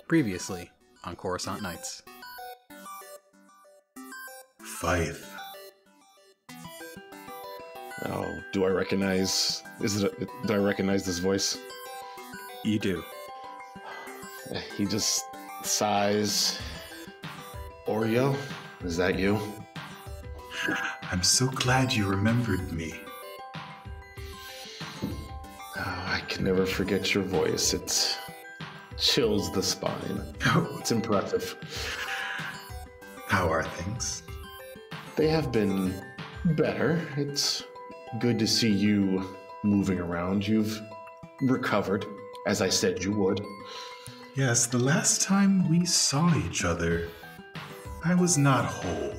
Previously on Coruscant Nights. Fythe. Oh, do I recognize... do I recognize this voice? You do. He just sighs. Oreo, is that you? I'm so glad you remembered me. Oh, I can never forget your voice. It chills the spine. Oh, It's impressive. how are things? They have been better. It's good to see you moving around. You've recovered, as I said you would. Yes, the last time we saw each other, I was not whole.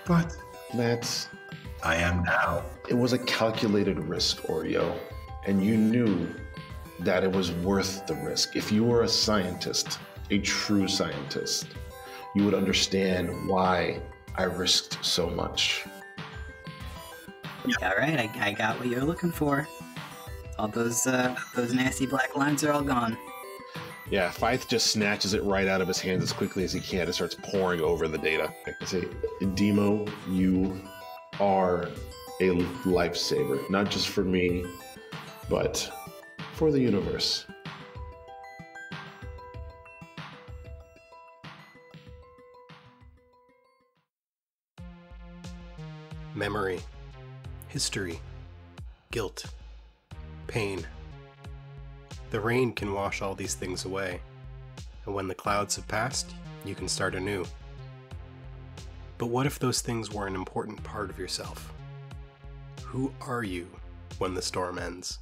But That's... I am now. It was a calculated risk, Oreo, and you knew that it was worth the risk. If you were a scientist, a true scientist, you would understand why I risked so much. All right, I got what you're looking for. All those nasty black lines are all gone. Yeah, Fythe just snatches it right out of his hands as quickly as he can and starts pouring over the data. I say, Demo, you are a lifesaver, not just for me, but for the universe. Memory, history, guilt, pain. The rain can wash all these things away, and when the clouds have passed, you can start anew. But what if those things were an important part of yourself? Who are you when the storm ends?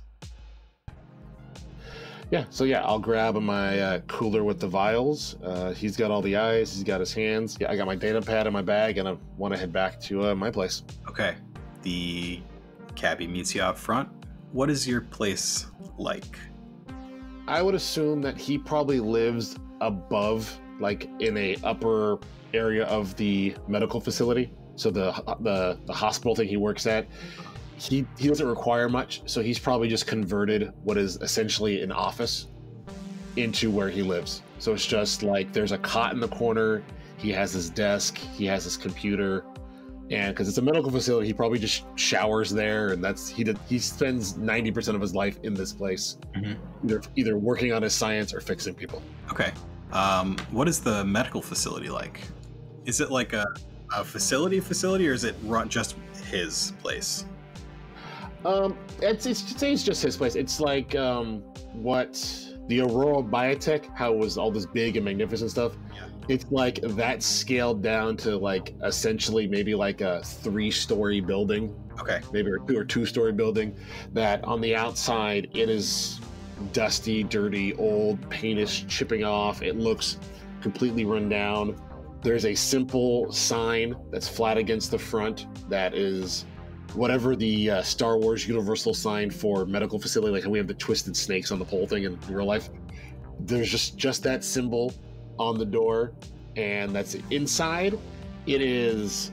Yeah, I'll grab my cooler with the vials. He's got all the eyes, he's got his hands. Yeah, I got my data pad in my bag, and I want to head back to my place. Okay. The cabbie meets you out front. What is your place like? I would assume that he probably lives above, like in a upper area of the medical facility. So the hospital thing he works at, he doesn't require much. So he's probably just converted what is essentially an office into where he lives. So it's just like there's a cot in the corner. He has his desk. He has his computer. And because it's a medical facility, he probably just showers there, and he spends 90% of his life in this place, either working on his science or fixing people. Okay. What is the medical facility like? Is it like a facility, or is it just his place? It's just his place. It's like what the Aurora Biotech, how it was all this big and magnificent stuff. Yeah. It's like that scaled down to like essentially maybe like a 3-story building. Okay. Maybe a 2 or 2-story building that on the outside it is dusty, dirty, old, paint is chipping off. It looks completely run down. There's a simple sign that's flat against the front that is whatever the Star Wars Universal sign for medical facility, like how we have the twisted snakes on the pole thing in real life. There's just that symbol on the door, and that's it. Inside it is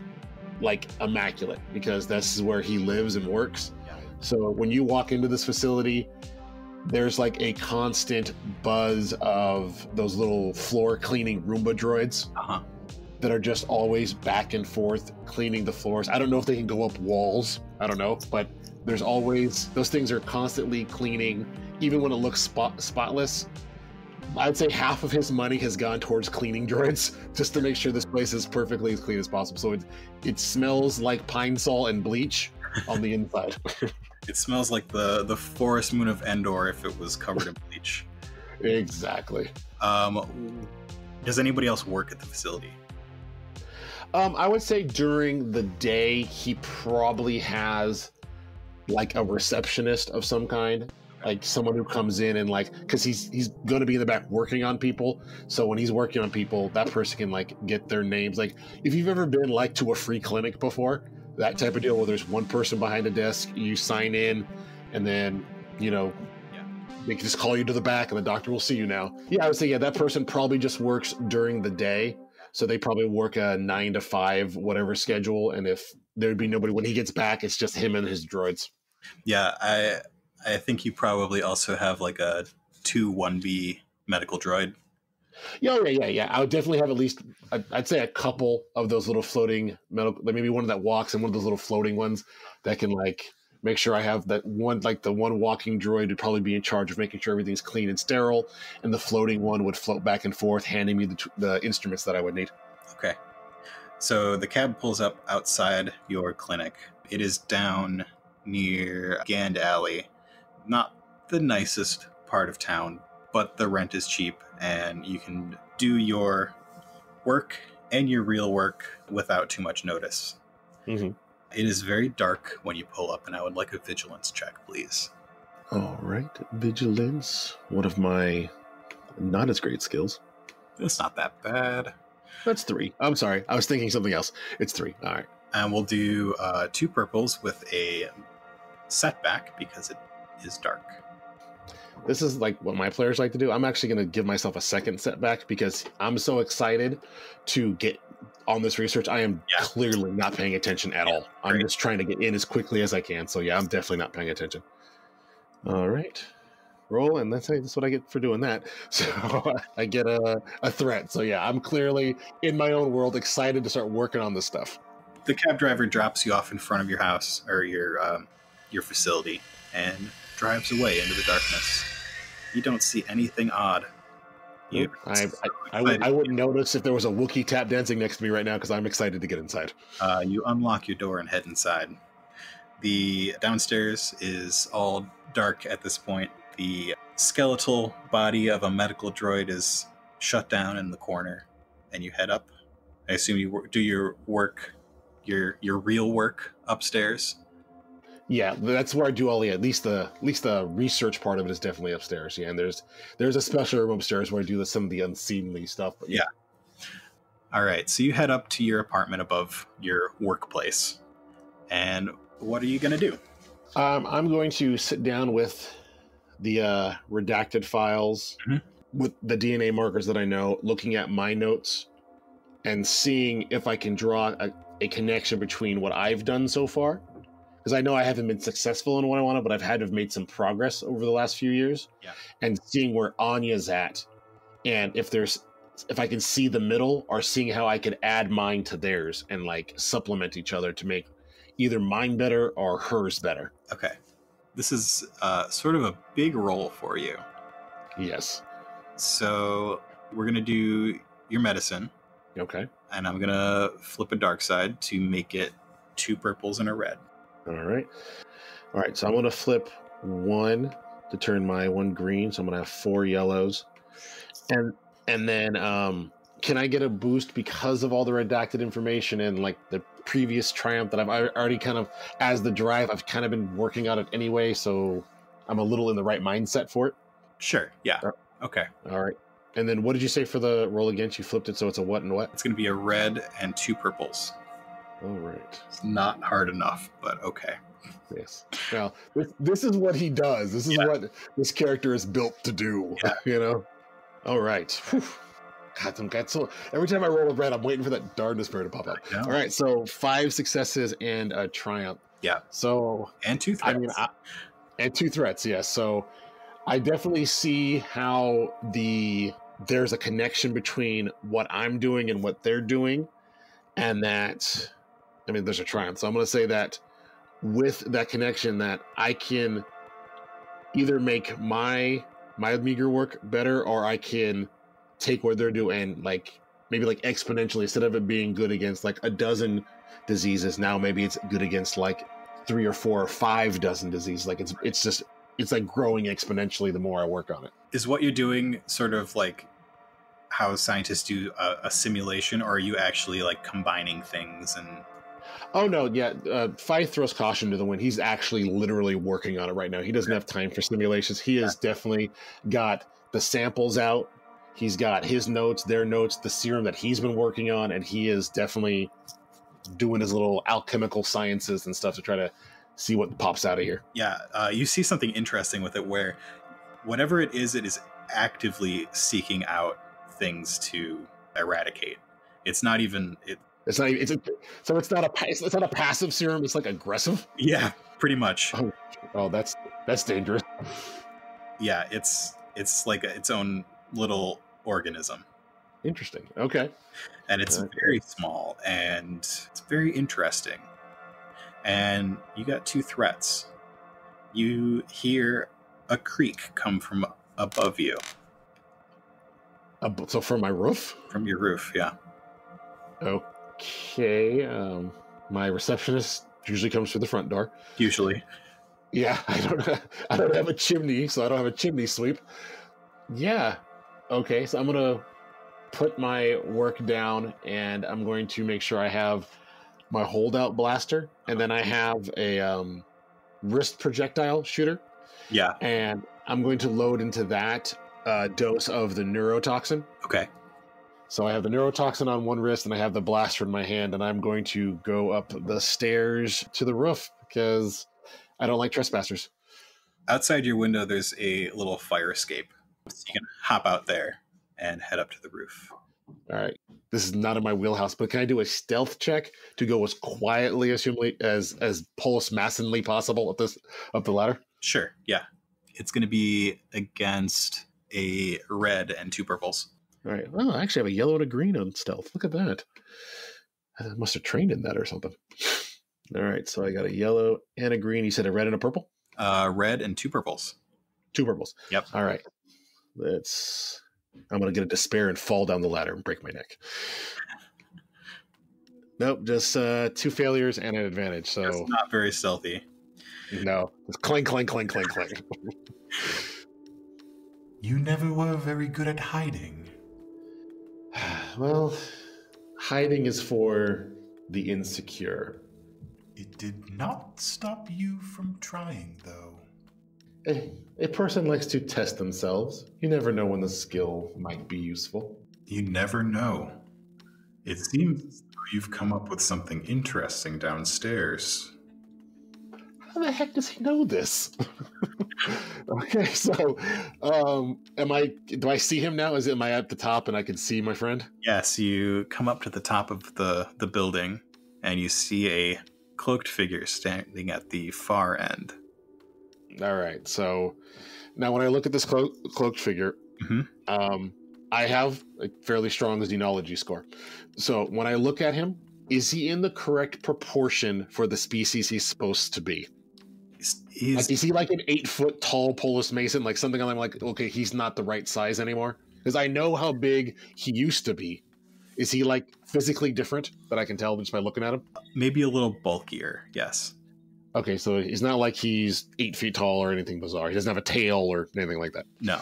like immaculate because this is where he lives and works. So when you walk into this facility, there's like a constant buzz of those little floor cleaning Roomba droids that are just always back and forth cleaning the floors. I don't know if they can go up walls, I don't know, but there's always, those things are constantly cleaning, even when it looks spotless. I'd say half of his money has gone towards cleaning droids just to make sure this place is perfectly as clean as possible. So it smells like pine sol and bleach on the inside. It smells like the forest moon of Endor if it was covered in bleach. Exactly. Does anybody else work at the facility? I would say during the day, he probably has like a receptionist of some kind. Like someone who comes in and like, because he's going to be in the back working on people. So when he's working on people, that person can like get their names. Like if you've ever been like to a free clinic before, that type of deal where there's one person behind a desk, you sign in, and then, they can just call you to the back and the doctor will see you now. Yeah, I would say, that person probably just works during the day. So they probably work a 9 to 5, whatever schedule. And if there'd be nobody, when he gets back, it's just him and his droids. Yeah, I think you probably also have like a 2 1B medical droid. Yeah. I would definitely have at least, I'd say a couple of those little floating metal, like maybe one that walks and one of those little floating ones that can like make sure I have that one, like the one walking droid would probably be in charge of making sure everything's clean and sterile, and the floating one would float back and forth, handing me the instruments that I would need. Okay. So the cab pulls up outside your clinic. It is down near Gand Alley. Not the nicest part of town, but the rent is cheap and you can do your work and your real work without too much notice. Mm-hmm. It is very dark when you pull up, and I would like a vigilance check, please. All right, vigilance, one of my not as great skills. It's not that bad. That's 3. I'm sorry, I was thinking something else. It's 3. All right. And we'll do 2 purples with a setback because it is dark. This is like what my players like to do. I'm actually going to give myself a second setback because I'm so excited to get on this research. I am clearly not paying attention at all. I'm just trying to get in as quickly as I can. So yeah, I'm definitely not paying attention. All right. Roll, and that's what I get for doing that. So I get a threat. So yeah, I'm clearly in my own world excited to start working on this stuff. The cab driver drops you off in front of your house or your facility and drives away into the darkness. You don't see anything odd. I wouldn't notice if there was a Wookiee tap dancing next to me right now because I'm excited to get inside. You unlock your door and head inside. The downstairs is all dark at this point. The skeletal body of a medical droid is shut down in the corner, and you head up. I assume you do your work, your real work upstairs. Yeah, that's where I do all at least the research part of it is definitely upstairs. Yeah, and there's a special room upstairs where I do some of the unseemly stuff. But yeah. All right, so you head up to your apartment above your workplace, and what are you going to do? I'm going to sit down with the redacted files with the DNA markers that I know, looking at my notes and seeing if I can draw a connection between what I've done so far. Because I know I haven't been successful in what I wanted, but I've had to have made some progress over the last few years. Yeah. And seeing where Anya's at, and if I can see the middle, or seeing how I could add mine to theirs and like supplement each other to make either mine better or hers better. Okay. This is sort of a big role for you. Yes. So we're going to do your medicine. Okay. And I'm going to flip a dark side to make it 2 purples and a red. All right. So I'm going to flip 1 to turn my 1 green. So I'm going to have 4 yellows. And then can I get a boost because of all the redacted information and like the previous triumph that I've already kind of, as the drive, I've kind of been working on it anyway. So I'm a little in the right mindset for it. Sure. Yeah. Okay. All right. And then what did you say for the roll against? You flipped it. So it's a what and what? It's going to be a red and 2 purples. All right. It's not hard enough, but okay. Yes. Now, this is what he does. This is what this character is built to do. Yeah. You know? All right. Whew. God, so every time I roll a red, I'm waiting for that darkness bear to pop up. All right. So 5 successes and a triumph. Yeah. So. And 2 threats. I mean, and 2 threats, yes. So I definitely see how there's a connection between what I'm doing and what they're doing. And that, I mean, there's a triumph. So I'm going to say that with that connection that I can either make my meager work better, or I can take what they're doing and like maybe like exponentially, instead of it being good against like a dozen diseases, now maybe it's good against like 3 or 4 or 5 dozen diseases. Like it's like growing exponentially the more I work on it. Is what you're doing sort of like how scientists do a simulation, or are you actually like combining things and... Oh no, yeah. Fythe throws caution to the wind. He's actually literally working on it right now. He doesn't have time for simulations. He has definitely got the samples out. He's got his notes, their notes, the serum that he's been working on, and he is definitely doing his little alchemical sciences and stuff to try to see what pops out of here. Yeah, you see something interesting with it where whatever it is actively seeking out things to eradicate. It's not even... It's not a passive serum. It's like aggressive. Yeah, pretty much. Oh, that's dangerous. Yeah, it's like its own little organism. Interesting. Okay. And it's very small, and it's very interesting. And you got two threats. You hear a creak come from above you. So from my roof? From your roof, yeah. Okay. My receptionist usually comes through the front door. Usually. Yeah, I don't have a chimney, so I don't have a chimney sweep. Yeah. Okay, so I'm gonna put my work down, and I'm going to make sure I have my holdout blaster, and then I have a wrist projectile shooter. Yeah. And I'm going to load into that dose of the neurotoxin. Okay. So I have the neurotoxin on one wrist, and I have the blaster in my hand, and I'm going to go up the stairs to the roof because I don't like trespassers. Outside your window, there's a little fire escape. So you can hop out there and head up to the roof. All right. This is not in my wheelhouse, but can I do a stealth check to go as quietly as Polis Massonly possible up the ladder? Sure, yeah. It's going to be against a red and two purples. All right. Well, I actually have a yellow and a green on stealth. Look at that. I must have trained in that or something. All right. So I got a yellow and a green. You said a red and a purple? Red and two purples. Two purples. Yep. All right. I'm going to get a despair and fall down the ladder and break my neck. Nope. Just two failures and an advantage. So it's not very stealthy. No. It's clang, clang, clang, clang, clang. You never were very good at hiding. Well, hiding is for the insecure. It did not stop you from trying, though. A person likes to test themselves. You never know when the skill might be useful. You never know. It seems as though you've come up with something interesting downstairs. How the heck does he know this? Okay, so do I see him now? Am I at the top and I can see my friend? Yes, you come up to the top of the building and you see a cloaked figure standing at the far end. All right, so now when I look at this cloaked figure, I have a fairly strong xenology score. So when I look at him, is he in the correct proportion for the species he's supposed to be? Is he like an 8-foot tall Polis Mason? Like something I'm like, okay, he's not the right size anymore? Because I know how big he used to be. Is he like physically different that I can tell just by looking at him? Maybe a little bulkier, yes. Okay, so he's not like he's 8 feet tall or anything bizarre. He doesn't have a tail or anything like that. No.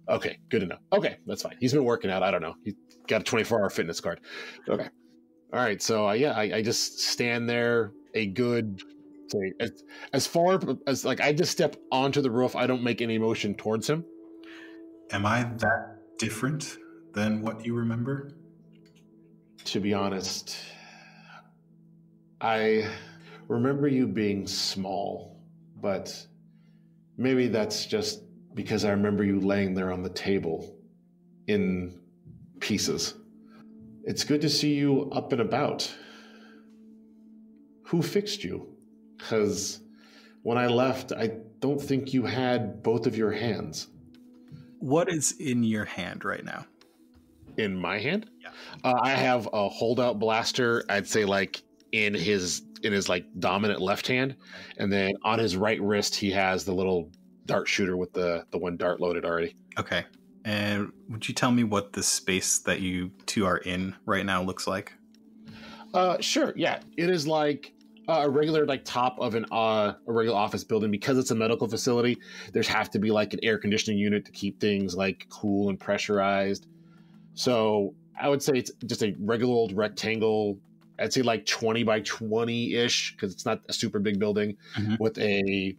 Okay, good to know. Okay, that's fine. He's been working out. I don't know. He's got a 24-hour fitness card. Okay. All right, so I just stand there a good... As far as like I just step onto the roof, I don't make any motion towards him. Am I that different than what you remember? To be honest, I remember you being small, but maybe that's just because I remember you laying there on the table in pieces. It's good to see you up and about. Who fixed you? Because when I left, I don't think you had both of your hands. What is in your hand right now? In my hand? Yeah. I have a holdout blaster, I'd say like in his like dominant left hand. And then on his right wrist, he has the little dart shooter with the one dart loaded already. Okay. And would you tell me what the space that you two are in right now looks like? Sure. Yeah. It is like a regular like top of a regular office building. Because it's a medical facility, there's have to be like an air conditioning unit to keep things like cool and pressurized. So I would say it's just a regular old rectangle. I'd say like 20 by 20-ish, because it's not a super big building, with a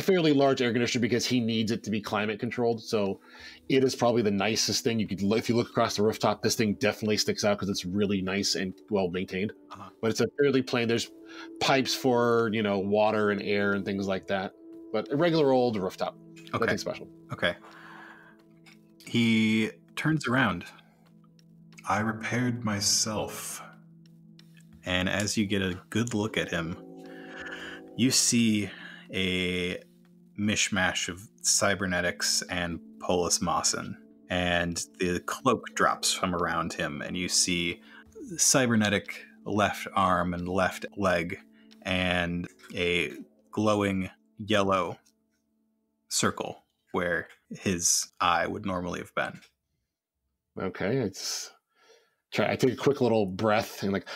fairly large air conditioner because he needs it to be climate controlled. So it is probably the nicest thing you could. If you look across the rooftop, this thing definitely sticks out because it's really nice and well maintained. But it's a fairly plain. There's pipes for water and air and things like that. But a regular old rooftop. Okay. Nothing special. Okay. He turns around. I repaired myself. And as you get a good look at him, you see a mishmash of cybernetics and Polis Mawson. and the cloak drops from around him, and you see cybernetic left arm and left leg and a glowing yellow circle where his eye would normally have been. Okay, I take a quick little breath and like,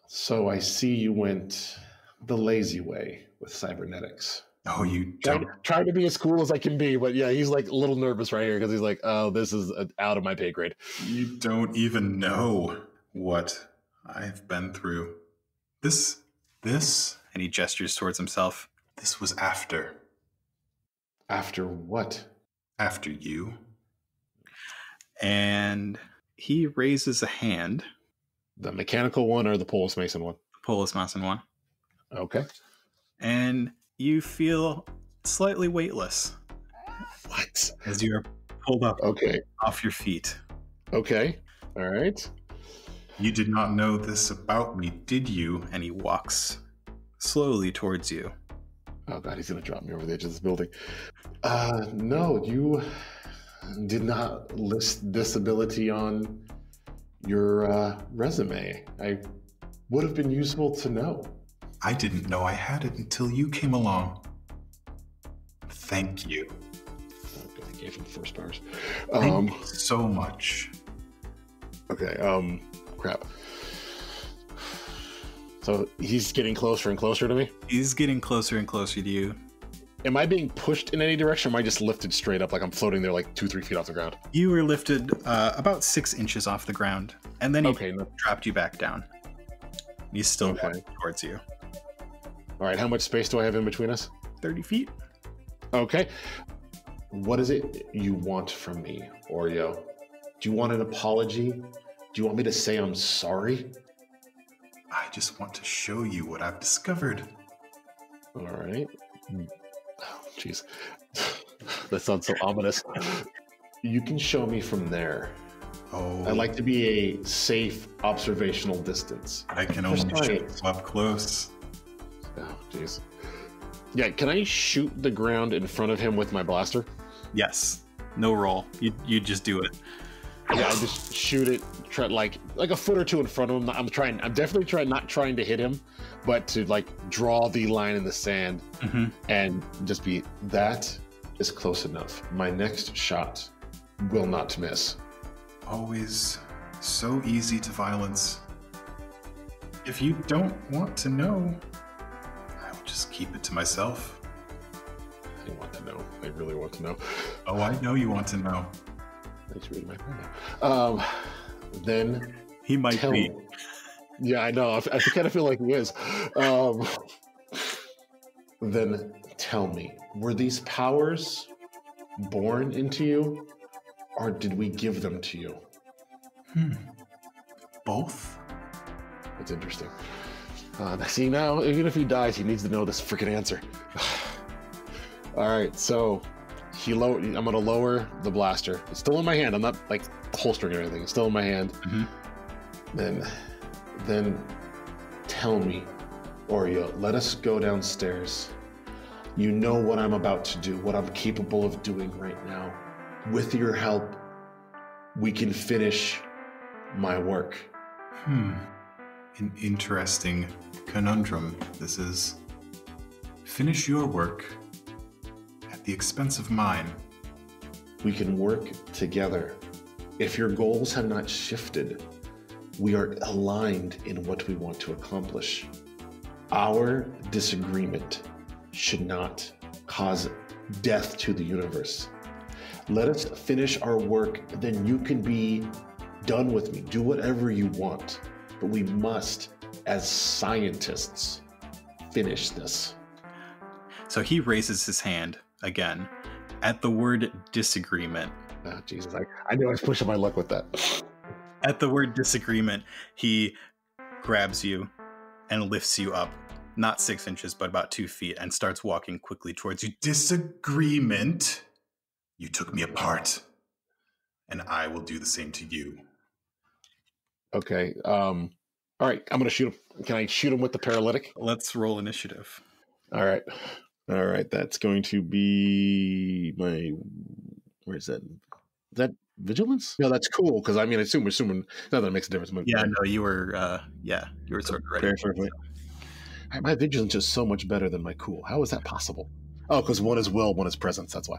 so I see you went the lazy way with cybernetics. Oh, you don't. Trying to be as cool as I can be, but yeah, he's like a little nervous right here because he's like, oh, this is out of my pay grade. You don't even know what I've been through. This, And he gestures towards himself. this was after. After what? After you. And he raises a hand. The mechanical one or the Polis Mason one? Polis Mason one. Okay. And you feel slightly weightless What? as you are pulled up Okay. off your feet. Okay. All right. You did not know this about me, did you? And he walks slowly towards you. Oh god, he's gonna drop me over the edge of this building. No, you did not list this ability on your resume. I would have been useful to know. I didn't know I had it until you came along. Thank you. Okay, I gave him force powers. Thank you so much. Okay, crap. So he's getting closer and closer to me? He's getting closer and closer to you. Am I being pushed in any direction, or am I just lifted straight up like I'm floating there like 2-3 feet off the ground? You were lifted about 6 inches off the ground, and then he Okay, no. dropped you back down. He's still Okay. walking towards you. All right, how much space do I have in between us? 30 feet. Okay. What is it you want from me, Oreo? Do you want an apology? Do you want me to say I'm sorry? I just want to show you what I've discovered. All right. Oh, jeez. That sounds so ominous. You can show me from there. Oh, I'd like to be a safe observational distance. I can For only shoot science. you up close. Oh, jeez. Yeah, can I shoot the ground in front of him with my blaster? Yes. No roll. You just do it. Yeah, I just shoot it, try like a foot or two in front of him. I'm definitely not trying to hit him, but to like draw the line in the sand and just be, that is close enough. My next shot will not miss. Always so easy to violence. If you don't want to know, I will just keep it to myself. I want to know. I really want to know. Oh, I know you want to know. Thanks for reading my mind now. Then He might tell be. me. Yeah, I know. I kind of feel like he is. Then tell me, were these powers born into you, or did we give them to you? Both? That's interesting. See, now, even if he dies, he needs to know this freaking answer. All right, so I'm going to lower the blaster. It's still in my hand. I'm not like holstering or anything. It's still in my hand. Then tell me, Oreo, let us go downstairs. You know what I'm about to do, what I'm capable of doing right now. With your help, we can finish my work. An interesting conundrum this is. Finish your work at the expense of mine. We can work together. If your goals have not shifted, we are aligned in what we want to accomplish. Our disagreement should not cause death to the universe. Let us finish our work, then you can be done with me. Do whatever you want. But we must, as scientists, finish this. So he raises his hand again at the word disagreement. Oh, Jesus, I knew I was pushing my luck with that. At the word disagreement, he grabs you and lifts you up, not 6 inches, but about 2 feet, and starts walking quickly towards you. Disagreement? You took me apart, and I will do the same to you. Okay. All right. I'm going to shoot him. Can I shoot him with the paralytic? Let's roll initiative. All right. All right. That's going to be my. Where's that? Is that vigilance? No, that's cool, because I mean, assuming not that it makes a difference. Yeah, no, you were sort of ready. My vigilance is so much better than my cool. How is that possible? Oh, because one is will, one is presence. That's why.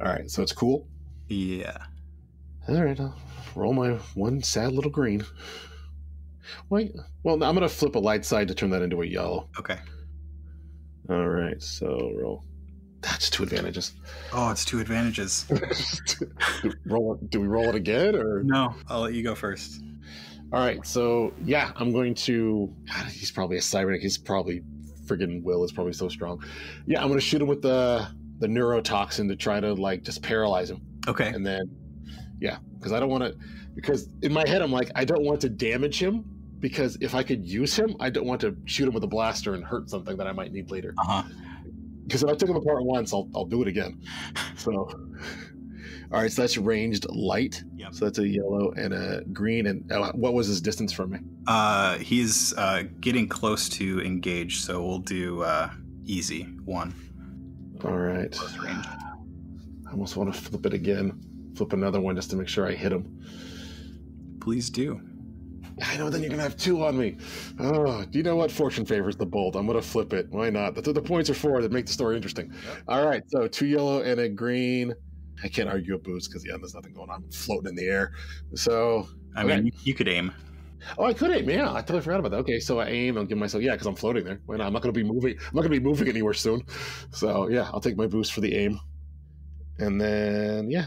All right, so it's cool. Yeah. All right, I'll roll my one sad little green. Wait, well, I'm going to flip a light side to turn that into a yellow. Okay. All right, so roll. That's 2 advantages. Oh, it's 2 advantages. Do we roll it again, or No, I'll let you go first. All right, so yeah, I'm going to. God, he's probably a cybernetic. He's probably friggin' will is probably so strong. Yeah, I'm going to shoot him with the neurotoxin to try to like just paralyze him. Okay. And then, yeah, because I don't want to. Because in my head, I'm like, I don't want to damage him, because if I could use him, I don't want to shoot him with a blaster and hurt something that I might need later. Because if I took him apart once, I'll do it again. So, all right, so that's ranged light. Yep. So that's a yellow and a green. And what was his distance from me? He's getting close to engage, so we'll do easy 1. All right. Close range. I almost want to flip it again. Flip another one just to make sure I hit him. Please do. I know, then you're going to have 2 on me. Oh, you know what? Fortune favors the bold. I'm going to flip it. Why not? That's what the points are for, that make the story interesting. Yep. All right, so 2 yellow and a green. I can't argue a boost because, yeah, there's nothing going on. I'm floating in the air. So, I mean, you could aim. Oh, I could aim. Yeah, I totally forgot about that. Okay, so I aim. I'll give myself, because I'm floating there. Why not? I'm not going to be moving. I'm not going to be moving anywhere soon. So, yeah, I'll take my boost for the aim. And then, yeah.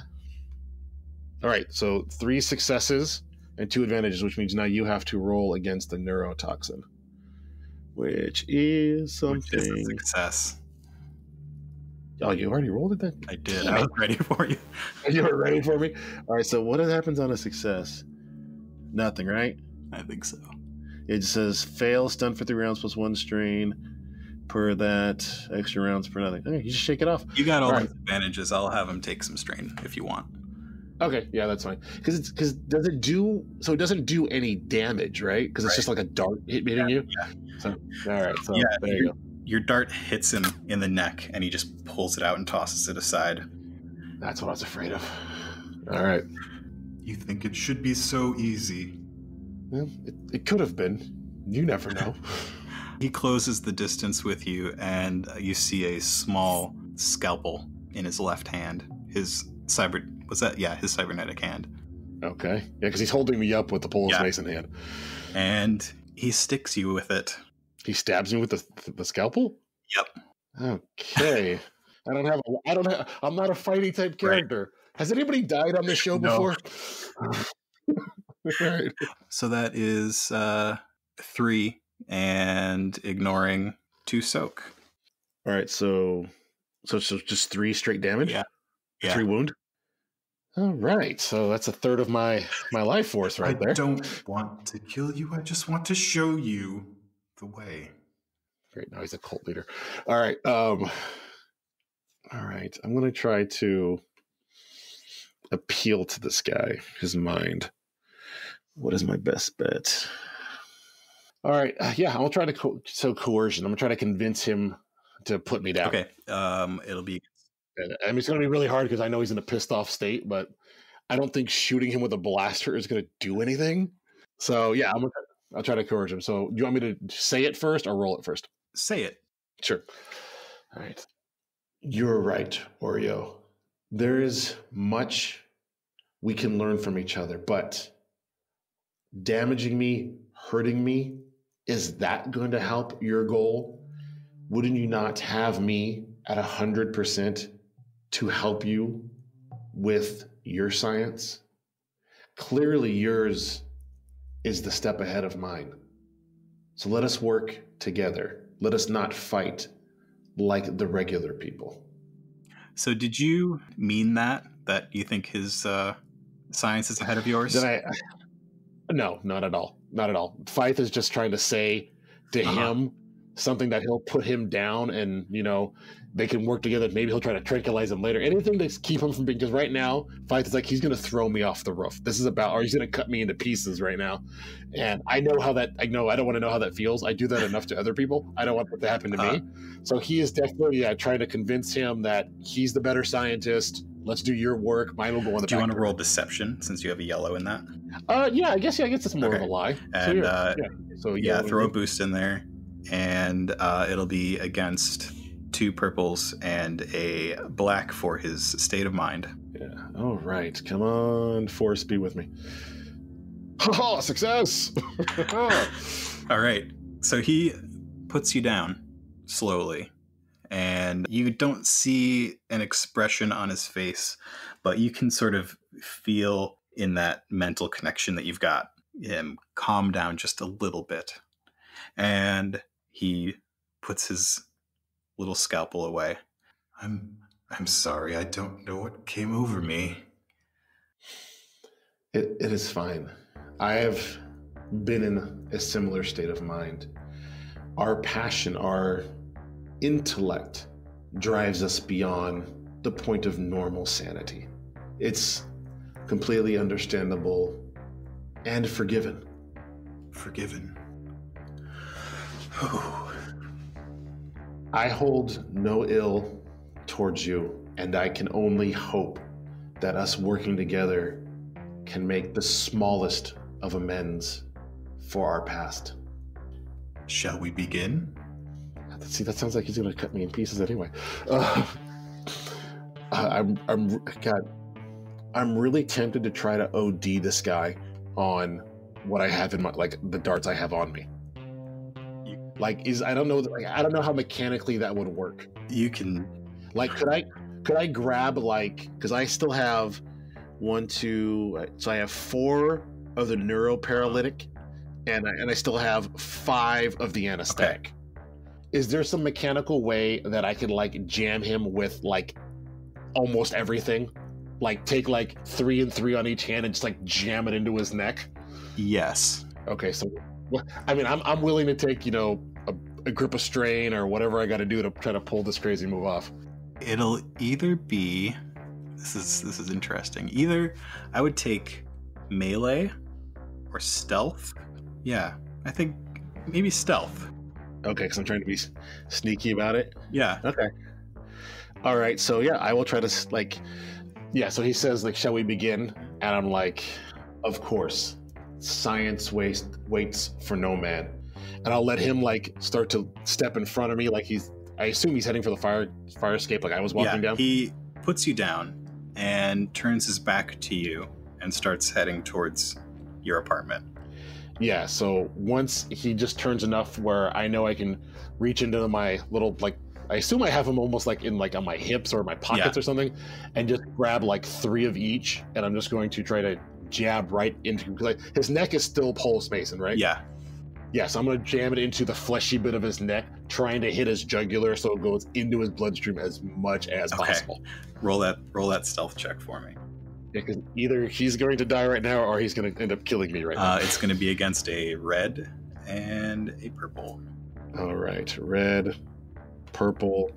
All right, so 3 successes and 2 advantages, which means now you have to roll against the neurotoxin, which is something. Which is a success. Oh, you already rolled it then? I did. I was ready for you. You were ready for me? All right, so what happens on a success? Nothing, right? I think so. It says fail, stun for 3 rounds plus 1 strain per that, extra rounds per nothing. Okay, you just shake it off. You got all those advantages. I'll have him take some strain if you want. Okay, yeah, that's fine. Because does it do? So it doesn't do any damage, right? Because it's just like a dart hitting you. Yeah. So all right. So yeah, there you go. Your dart hits him in the neck, and he just pulls it out and tosses it aside. That's what I was afraid of. All right. You think it should be so easy? Well, it could have been. You never know. He closes the distance with you, and you see a small scalpel in his left hand. His cybernetic hand. Okay. Yeah, because he's holding me up with the Polish Mason hand. And he sticks you with it. He stabs me with the scalpel? Yep. Okay. I'm not a fighty type character. Right. Has anybody died on this show before? Right. So that is 3 and ignoring 2 soak. All right, so just 3 straight damage? Yeah. 3 wound? All right, so that's a third of my life force right there. I don't want to kill you. I just want to show you the way. Great, now he's a cult leader. All right, all right. I'm going to try to appeal to this guy, his mind. What is my best bet? All right, I'll try to coercion. I'm going to try to convince him to put me down. Okay, it'll be... I mean, it's going to be really hard because I know he's in a pissed off state, but I don't think shooting him with a blaster is going to do anything. So, yeah, I'll try to coerce him. So, do you want me to say it first or roll it first? Say it. Sure. All right. You're right, Oreo. There is much we can learn from each other, but damaging me, hurting me, is that going to help your goal? Wouldn't you not have me at 100% to help you with your science? Clearly yours is the step ahead of mine. So let us work together. Let us not fight like the regular people. So did you mean that you think his science is ahead of yours? No, not at all. Not at all. Fythe is just trying to say to him something that he'll put him down, and they can work together. Maybe he'll try to tranquilize him later. Anything to keep him from being, because right now Fythe is like, he's going to throw me off the roof. Or he's going to cut me into pieces right now. And I don't want to know how that feels. I do that enough to other people. I don't want that to happen to me. So he is definitely trying to convince him that he's the better scientist. let's do your work. Mine will go on the Do you back want to burner. roll deception since you have a yellow in that? Yeah, I guess it's more of a lie. And So yeah, throw a boost in there, and it'll be against 2 purples and a black for his state of mind. Yeah. All right. Come on, Force, be with me. Ha! Success! All right. So he puts you down slowly, and you don't see an expression on his face, but you can sort of feel in that mental connection that you've got him calm down just a little bit. And he puts his little scalpel away. I'm sorry. I don't know what came over me. It is fine. I have been in a similar state of mind. Our passion, our intellect drives us beyond the point of normal sanity. It's completely understandable and forgiven. Forgiven. I hold no ill towards you, and I can only hope that us working together can make the smallest of amends for our past. Shall we begin? See, that sounds like he's gonna cut me in pieces anyway. I'm really tempted to try to OD this guy on what I have in my, like, the darts I have on me. I don't know how mechanically that would work. You can, like, could I grab, like, because I still have 1, 2, so I have 4 of the neuroparalytic, and I still have 5 of the anesthetic. Okay. Is there some mechanical way that I could, like, jam him with, like, almost everything? Like, take, like, 3 and 3 on each hand and just, like, jam it into his neck? yes. Okay, so, I mean, I'm willing to take, a grip of strain or whatever I got to do to try to pull this crazy move off. It'll either be, this is interesting. Either I would take melee or stealth. Yeah, I think maybe stealth. Okay, because I'm trying to be sneaky about it. Yeah. Okay. All right, so yeah, I will try to, like, yeah, so he says, like, shall we begin? And I'm like, of course. Science waits for no man. And I'll let him, like, start to step in front of me, like I assume he's heading for the fire escape, like I was walking down. He puts you down and turns his back to you and starts heading towards your apartment. Yeah, so once he just turns enough where I know I can reach into my little, like, I assume I have him almost like in, like, on my hips or my pockets or something, and just grab, like, 3 of each, and I'm just going to try to jab right into, like, his neck is still pulse mason, right? Yeah. Yeah, so I'm going to jam it into the fleshy bit of his neck, trying to hit his jugular so it goes into his bloodstream as much as possible. Roll that stealth check for me. Yeah, because either he's going to die right now or he's going to end up killing me right now. It's going to be against a red and a purple. All right, red, purple,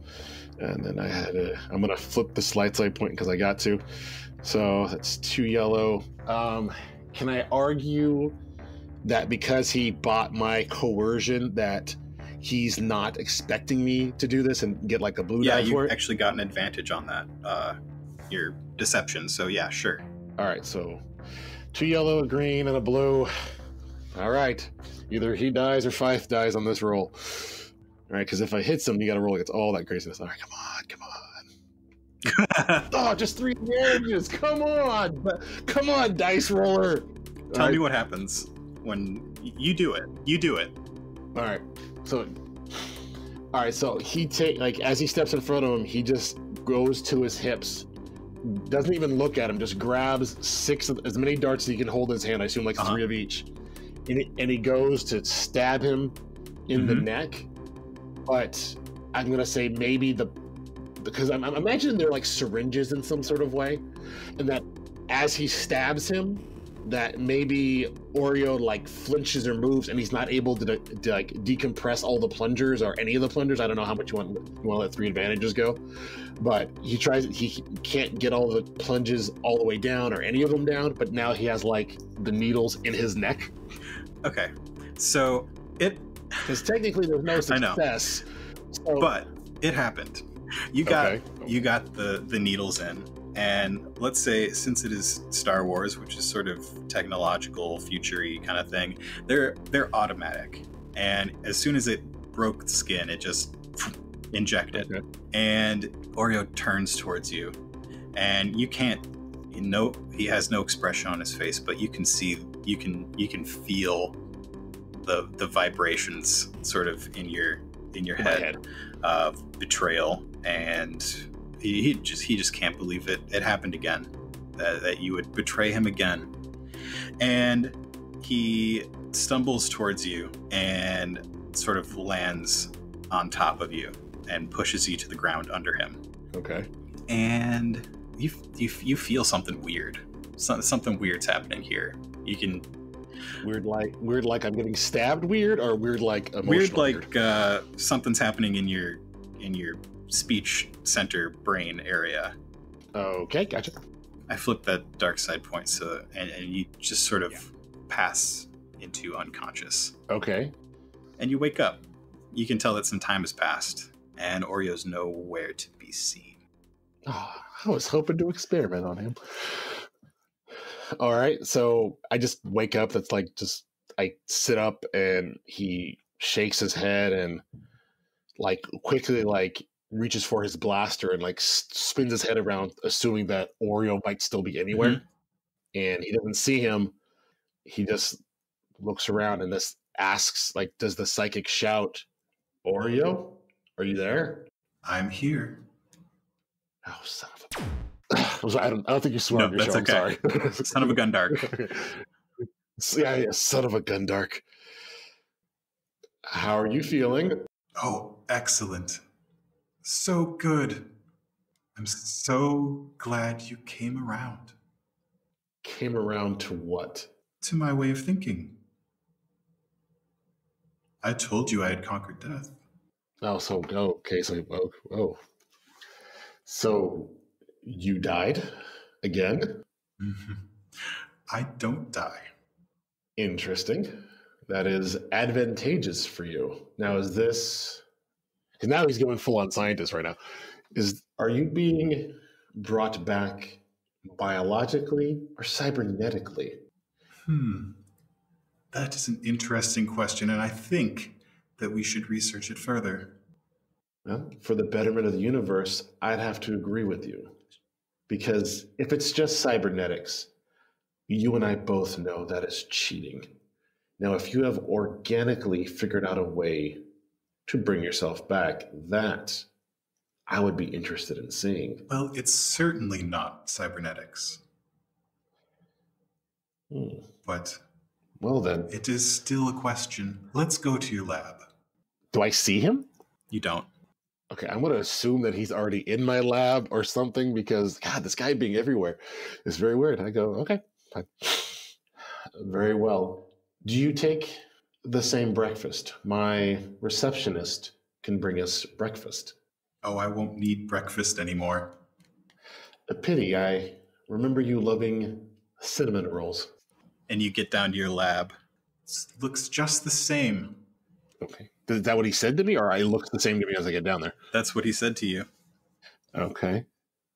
and then I'm going to flip the light side point because I got to. So that's 2 yellow. Can I argue that because he bought my coercion that he's not expecting me to do this and get, like, a blue die for it? You actually got an advantage on that, your deception, so yeah, sure. All right, so 2 yellow, a green, and a blue. All right, either he dies or Fythe dies on this roll. All right, because if I hit him, you got to roll against all that craziness. All right, come on. Oh, just 3 damages. Come on, dice roller. Tell me what happens when you do it. All right, so he as he steps in front of him, he just goes to his hips, doesn't even look at him, just grabs 6 of as many darts as he can hold in his hand. I assume, like, 3 of each, and he goes to stab him in the neck. But I'm gonna say maybe because I'm imagining they're like syringes in some sort of way, and that as he stabs him, that maybe Oreo, like, flinches or moves, and he's not able to like decompress all the plungers or any of the plungers. I don't know how much you want to let 3 advantages go, but he can't get all the plunges all the way down or any of them down. But now he has, like, the needles in his neck. Okay, so because technically there's no success. But it happened. You got the needles in, And let's say, since it is Star Wars, which is sort of technological, future-y kind of thing, they're automatic. And as soon as it broke the skin, it just injected. Okay. And Oreo turns towards you. And you can't, he has no expression on his face, but you can see, you can feel the vibrations sort of in your head of betrayal. And he just can't believe it happened again, that you would betray him again. And he stumbles towards you and sort of lands on top of you and pushes you to the ground under him. Okay. And you feel something weird. Something weird's happening here. You can Weird like I'm getting stabbed weird, or weird like emotional weird like something's happening in your speech center brain area. Okay, gotcha. I flipped that dark side point, so and you just sort of pass into unconscious. Okay. And you wake up. You can tell that some time has passed, and Oreo's nowhere to be seen. Oh, I was hoping to experiment on him. All right, so I just wake up. That's like I sit up, and he shakes his head and like quickly like reaches for his blaster and like spins his head around, assuming that Oreo might still be anywhere. Mm-hmm. And he doesn't see him. He just looks around and this asks, like, does the psychic shout, "Oreo, are you there?" I'm here. Oh, son of a... I don't think you swore on your that's show. okay. I'm sorry. Son of a Gundark. Yeah, son of a Gundark. How are you feeling? Oh, excellent. So good. I'm so glad you came around. Came around to what? To my way of thinking. I told you I had conquered death. Oh, so okay, so so you died again? I don't die. Interesting. That is advantageous for you. Now, is this... Because now he's going full-on scientist right now. Are you being brought back biologically or cybernetically? That is an interesting question, and I think that we should research it further. Well, for the betterment of the universe, I'd have to agree with you. Because if it's just cybernetics, you and I both know that is cheating. Now, if you have organically figured out a way to bring yourself back, that I would be interested in seeing. Well, it's certainly not cybernetics. But well then, it is still a question. Let's go to your lab. Do I see him? You don't. Okay, I'm going to assume that he's already in my lab or something because, God, this guy being everywhere is very weird. I go, okay, fine. Very well. Do you take the same breakfast? My receptionist can bring us breakfast. Oh, I won't need breakfast anymore. A pity. I remember you loving cinnamon rolls. And you get down to your lab. It looks just the same. Okay. Is that what he said to me, or it looks the same to me as I get down there? That's what he said to you. Okay.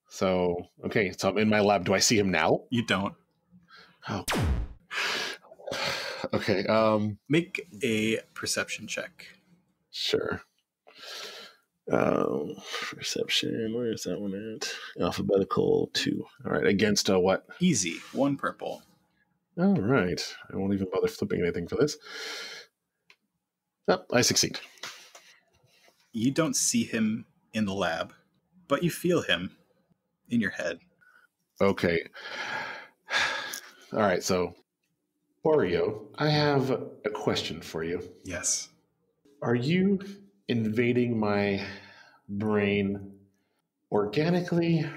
So I'm in my lab. Do I see him now? You don't. Oh. Okay. Make a perception check. Sure. Perception. Where is that one at? Alphabetical 2. All right. Against what? Easy. 1 purple. All right. I won't even bother flipping anything for this. Oh, I succeed. You don't see him in the lab, but you feel him in your head. Okay. All right. So, Oreo, I have a question for you. Yes. Are you invading my brain organically,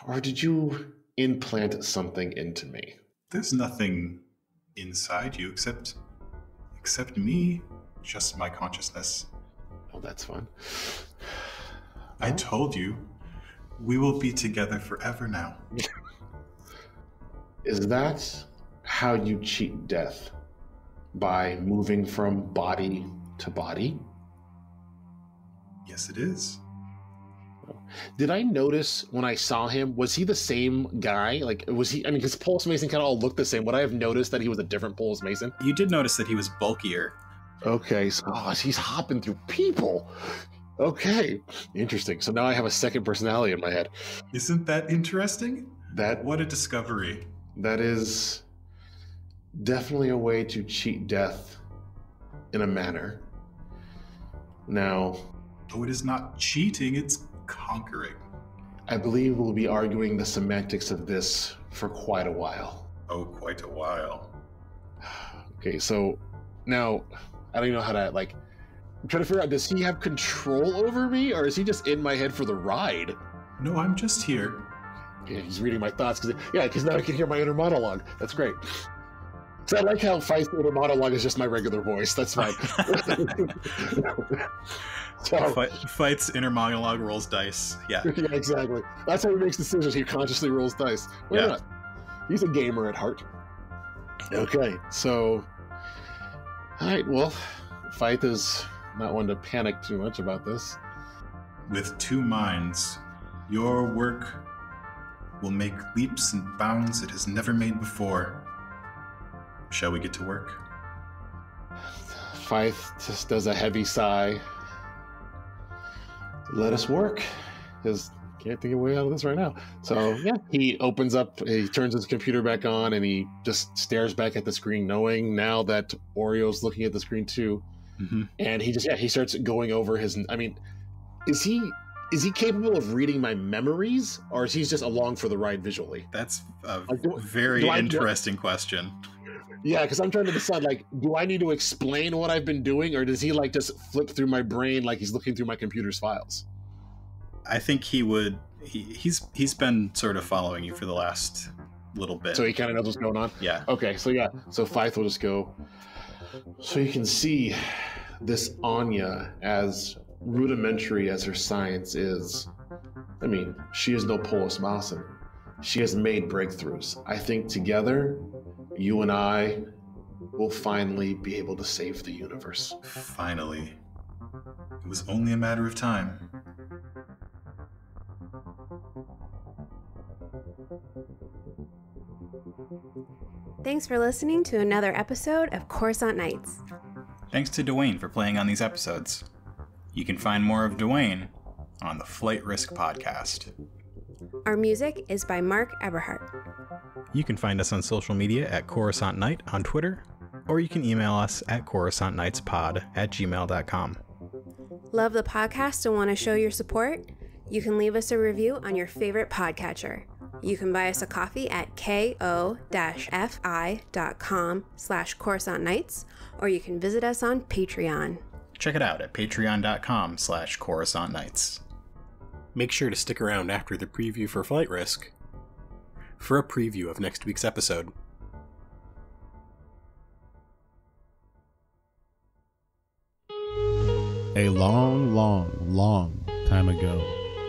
or did you implant something into me? There's nothing inside you except me, just my consciousness. Oh, that's fun. I told you, we will be together forever now. Is that how you cheat death? By moving from body to body? Yes, it is. Did I notice when I saw him, was he the same guy? Like, was he, I mean, because Pulse Mason kind of all looked the same. Would I have noticed that he was a different Pulse Mason? You did notice that he was bulkier. Okay, so he's hopping through people. Okay, interesting. So now I have a second personality in my head. Isn't that interesting? That What a discovery. That is definitely a way to cheat death in a manner. Now, Oh, it is not cheating, it's conquering. I believe we'll be arguing the semantics of this for quite a while. Oh, quite a while. Okay, so now I don't even know how to, like, I'm trying to figure out, does he have control over me, or is he just in my head for the ride? No, I'm just here. Yeah, he's reading my thoughts, because now I can hear my inner monologue. That's great. So I like how Fythe's inner monologue is just my regular voice. That's fine. So, Fythe's inner monologue rolls dice. Yeah. yeah, exactly. That's how he makes decisions. He consciously rolls dice. Why not? He's a gamer at heart. Okay, so... Alright, well, Fythe is not one to panic too much about this. With two minds, your work will make leaps and bounds it has never made before. Shall we get to work? Fythe just does a heavy sigh. Let us work, because can't think of a way out of this right now. So yeah, he opens up, he turns his computer back on, and he just stares back at the screen, knowing now that Oreo's looking at the screen too. Mm-hmm. And he starts going over his. I mean, is he capable of reading my memories, or is he just along for the ride visually? That's a Like, very interesting question. Yeah, because I'm trying to decide, like, do I need to explain what I've been doing, or does he, like, just flip through my brain like he's looking through my computer's files? I think he would. He's been sort of following you for the last little bit. So he kind of knows what's going on? Yeah. Okay, so yeah. So Fythe will just go. So you can see this Anya, as rudimentary as her science is. I mean, she is no Polis Mason. She has made breakthroughs. I think together, you and I will finally be able to save the universe. Finally. It was only a matter of time. Thanks for listening to another episode of Coruscant Nights. Thanks to Dwayne for playing on these episodes. You can find more of Dwayne on the Flight Risk podcast. Our music is by Mark Eberhardt. You can find us on social media at Coruscant Night on Twitter, or you can email us at coruscantnightspod@gmail.com. Love the podcast and want to show your support? You can leave us a review on your favorite podcatcher. You can buy us a coffee at ko-fi.com/Coruscant Nights, or you can visit us on Patreon. Check it out at patreon.com/Coruscant Nights. Make sure to stick around after the preview for Flight Risk for a preview of next week's episode. A long, long, long time ago,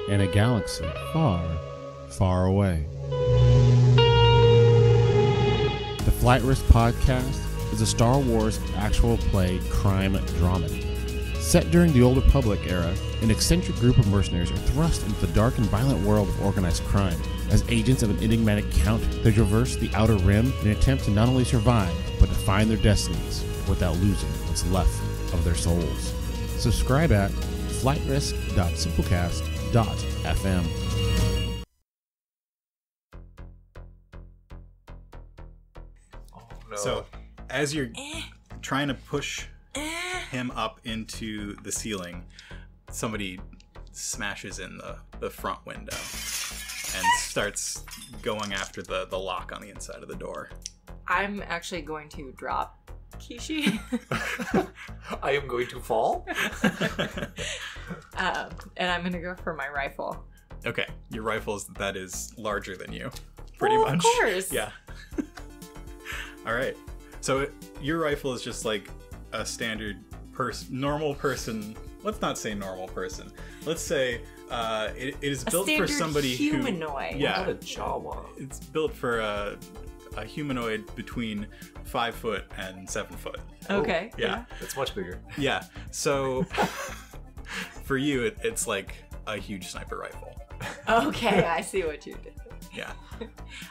in a galaxy far, far away. The Flight Risk podcast is a Star Wars actual play crime drama. Set during the Old Republic era, an eccentric group of mercenaries are thrust into the dark and violent world of organized crime. As agents of an enigmatic count, they traverse the Outer Rim in an attempt to not only survive, but to find their destinies without losing what's left of their souls. Subscribe at flightrisk.simplecast.fm. So, as you're trying to push him up into the ceiling, somebody smashes in the front window and starts going after the lock on the inside of the door. I'm actually going to drop Kishi. I am going to fall. And I'm going to go for my rifle. Okay, your rifle that is larger than you, pretty Well, much. of course. Yeah. All right. So your rifle is just like a standard normal person. Let's not say normal person. Let's say it is built for somebody humanoid. who... Yeah. Not a Jawa. It's built for a humanoid between 5 foot and 7 foot. Okay. Yeah. It's much bigger. Yeah. So for you, it's like a huge sniper rifle. Okay, I see what you did. Yeah.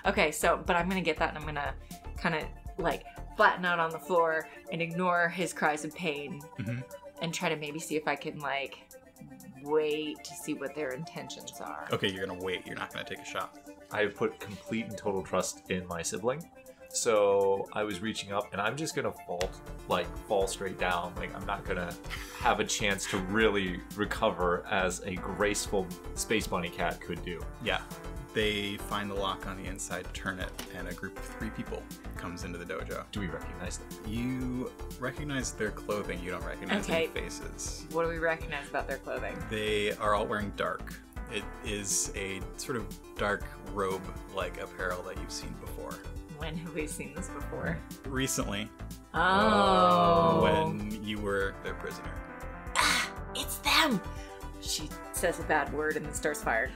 Okay, so, but I'm gonna get that and I'm gonna kind of like flatten out on the floor and ignore his cries of pain and try to maybe see if I can like wait to see what their intentions are. Okay, you're gonna wait. You're not gonna take a shot. I have put complete and total trust in my sibling. So I was reaching up and I'm just gonna fall straight down. Like I'm not gonna have a chance to really recover as a graceful space bunny cat could do. Yeah. They find the lock on the inside, turn it, and a group of 3 people comes into the dojo. Do we recognize them? You recognize their clothing. You don't recognize Okay. their faces. What do we recognize about their clothing? They are all wearing dark. It is a sort of dark robe-like apparel that you've seen before. When have we seen this before? Recently, Oh. when you were their prisoner. It's them! She says a bad word and then starts firing.